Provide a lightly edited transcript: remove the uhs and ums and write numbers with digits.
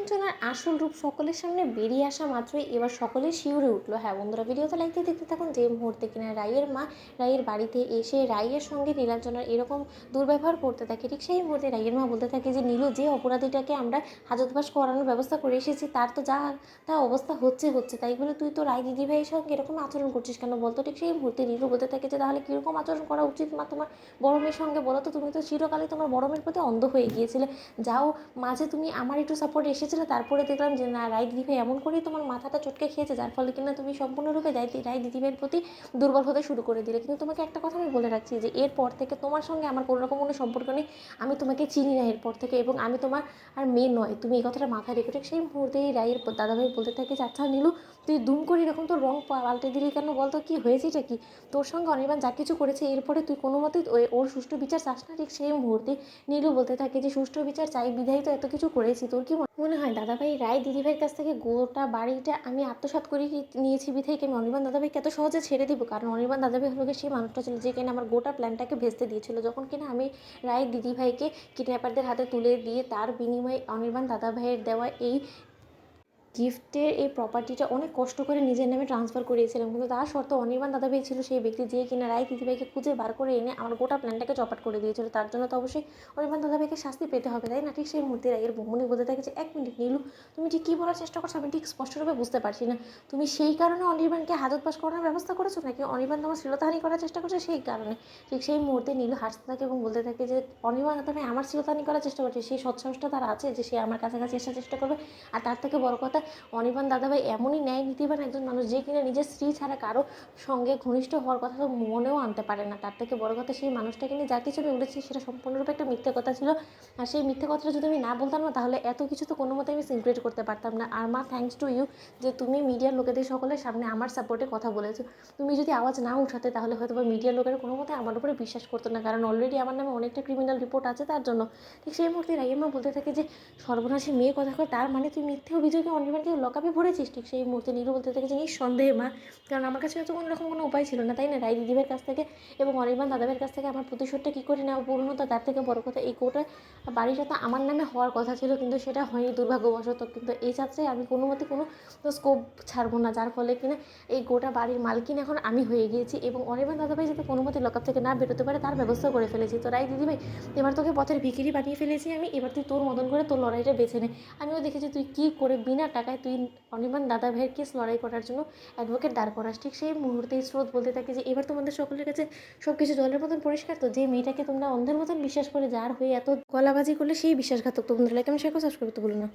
নীলাঞ্জনার আসল রূপ সকলের সামনে বেরিয়ে আসা মাত্রই এবার সকলে শিউরে উঠলো। হ্যাঁ বন্ধুরা, ভিডিওতে লাইক দিয়ে দেখতে থাকুন। যে মুহূর্তে কিনা রাইয়ের মা রাইয়ের বাড়িতে এসে রাইয়ের সঙ্গে নীলাঞ্জনার এরকম দুর্ব্যবহার করতে থাকে, ঠিক সেই মুহূর্তে রাইয়ের মা বলতে থাকে যে নীলু, যে অপরাধীটাকে আমরা হাজতবাস করানোর ব্যবস্থা করে এসেছি তার তো যা তা অবস্থা হচ্ছে, তাই বলে তুই তো রায় দিদিভাইয়ের সঙ্গে এরকম আচরণ করছিস কেন বলতো? ঠিক সেই মুহূর্তে নীলু বলতে থাকে যে তাহলে কীরকম আচরণ করা উচিত মা তোমার বড় মেয়ের সঙ্গে বলো তো? তুমি তো চিরকালে তোমার বড় মেয়ের প্রতি অন্ধ হয়ে গিয়েছিলে। যাও, মাঝে তুমি আমার একটু সাপোর্ট এসেছিলো, তারপরে দেখলাম যে না, রায় দিদিভাই এমন করেই তোমার মাথাটা চটকে খেয়েছে, যার ফলে কিনা তুমি সম্পূর্ণরূপে রায় দিদিভাইয়ের প্রতি দুর্বল হতে শুরু করে দিলে। কিন্তু তোমাকে একটা কথা আমি বলে রাখছি যে এরপর থেকে তোমার সঙ্গে আমার কোনো রকম কোনো সম্পর্ক নেই, আমি তোমাকে চিনি না এরপর থেকে, এবং আমি তোমার আর মেয়ে নয়, তুমি এই কথাটা মাথায় রেখো। ঠিক সেই মুহূর্তেই রায়ের দাদাভাই বলতে থাকে যে আচ্ছা নীলু, তুই দুম করে এরকম তোর রং পাল্টে দিলি কেন বলতো? কি হয়েছেটা কি? তোর সঙ্গে অনির্বাণ যা কিছু করেছে এরপরে তুই কোনো মতেই ওর সুষ্ঠু বিচার চাস না? ঠিক সেই মুহূর্তে নীলু বলতে থাকে যে সুষ্ঠু বিচার চাই বিধায় তো এত কিছু করেছি। তোর কি মনে হয় দাদাভাই রায় দিদিভাইয়ের কাছ থেকে গোটা বাড়িটা আমি আত্মসাৎ করে নিয়েছি বিধায় কি আমি অনির্বাণ দাদাভাইকে এত সহজে ছেড়ে দিব? কারণ অনির্বাণ দাদাভাই হলো সেই মানুষটা ছিল যে কিনা আমার গোটা প্ল্যানটাকে ভেস্তে দিয়েছিল। যখন কিনা আমি রায় দিদিভাইকে কিডন্যাপারদের হাতে তুলে দিয়ে তার বিনিময়ে অনির্বাণ দাদাভাইয়ের দেওয়া এই গিফটের এই প্রপার্টিটা অনেক কষ্ট করে নিজের নামে ট্রান্সফার করিয়েছিলাম, কিন্তু তার সত্ত্বেও অনির্বাণ দাদাভাই ছিল সেই ব্যক্তি যে কিনা রায় দিদিভাইকে খুঁজে বার করে এনে আমার গোটা প্ল্যানটাকে চপাট করে দিয়েছিল। তার জন্য তো অবশ্যই অনির্বাণ দাদাভাইকে শাস্তি পেতে হবে, তাই না? ঠিক সেই মুহূর্তে রায়ের বৌমনি বলতে থাকে যে এক মিনিট নীলু, তুমি ঠিক কী বলার চেষ্টা করছো আমি ঠিক স্পষ্টরূপে বুঝতে পারছি না। তুমি সেই কারণে অনির্বাণকে হাজতবাস করানোর ব্যবস্থা করেছো, নাকি অনির্বাণ তোমার শ্লীলতাহানি করার চেষ্টা করছে সেই কারণে? ঠিক সেই মুহূর্তে নীলু হাসতে থাকে এবং বলতে থাকে যে অনির্বাণ দাদাভাই আমার শ্লীলতাহানি করার চেষ্টা করছে, সেই সৎসাহসটা তার আছে যে সে আমার কাছাকাছি আসার চেষ্টা করবে। আর তার থেকে বড় কথা, অনির্বাণ দাদাভাই এমনই ন্যায় নীতিবান একজন মানুষ যে কিনা নিজের স্ত্রী ছাড়া কারো সঙ্গে ঘনিষ্ঠ হওয়ার কথা তো মনেও আনতে পারে না। তার থেকে বড় কথা, সেই মানুষটাকে নিয়ে যা কিছু আমি উঠেছি সেটা সম্পূর্ণরূপে একটা মিথ্যে কথা ছিল। আর সেই মিথ্যে কথাটা যদি আমি না বলতাম না, তাহলে এত কিছু তো কোনো মতে আমি সিক্রেট করতে পারতাম না। আর মা, থ্যাঙ্কস টু ইউ যে তুমি মিডিয়ার লোকেদের সকলের সামনে আমার সাপোর্টে কথা বলেছো। তুমি যদি আওয়াজ না উঠাতে তাহলে হয়তো বা মিডিয়ার লোকেরা কোনো মতে আমার উপরে বিশ্বাস করতো না, কারণ অলরেডি আমার নামে অনেকটা ক্রিমিনাল রিপোর্ট আছে তার জন্য। ঠিক সেই মুহূর্তে রাইমা বলতে থাকে যে সর্বনাশী মেয়ে কথা কয়, তার মানে তুই মিথ্যে অভিযোগে অনির্বাণকে লকআপে ভরেছিস? ঠিক সেই মুহূর্তে নীলু বলতে থাকে যে নিঃসন্দেহে মা, কারণ আমার কাছে তো কোনো রকম কোনো উপায় ছিল না, তাই না? রায় দিদিভাইয়ের কাছ থেকে এবং অনির্বাণ দাদাভাইয়ের কাছ থেকে আমার প্রতিশোধটা কী করে নেওয়া পূর্ণ হতো, তার থেকে বড় কথা এই গোটা বাড়িটা তো আমার নামে হওয়ার কথা ছিল, কিন্তু সেটা হয়নি দুর্ভাগ্যবশত। কিন্তু এই যাত্রায় আমি কোনো মতে কোনো স্কোপ ছাড়বো না, যার ফলে কিনা এই গোটা বাড়ির মালকিন এখন আমি হয়ে গিয়েছি, এবং অনির্বাণ দাদাভাই যাতে কোনো মতে লকআপ থেকে না বেরোতে পারে তার ব্যবস্থা করে ফেলেছি। তো রায় দিদিভাই, এবার তোকে পথের ভিখিরি বানিয়ে ফেলেছি আমি, এবার তুই তোর মতন করে তোর লড়াইটা বেছে নে। আমিও দেখেছি তুই কী করে বিনা টাকায় তুই অনির্বাণ দাদাভাইয়ের কেস লড়াই করার জন্য অ্যাডভোকেট দাঁড় করাস। ঠিক সেই মুহূর্তেই স্রোত বলতে থাকে যে এবার তোমাদের সকলের কাছে সব কিছু জলের মতন পরিষ্কার তো, যে মেয়েটাকে তোমরা অন্ধের মতন বিশ্বাস করে যার হয়ে এত গলাবাজি করলে সেই বিশ্বাসঘাতক। তো বন্ধুরা, লাইক, কমেন্ট, শেয়ার, সাবস্ক্রাইব করতে ভুলো না।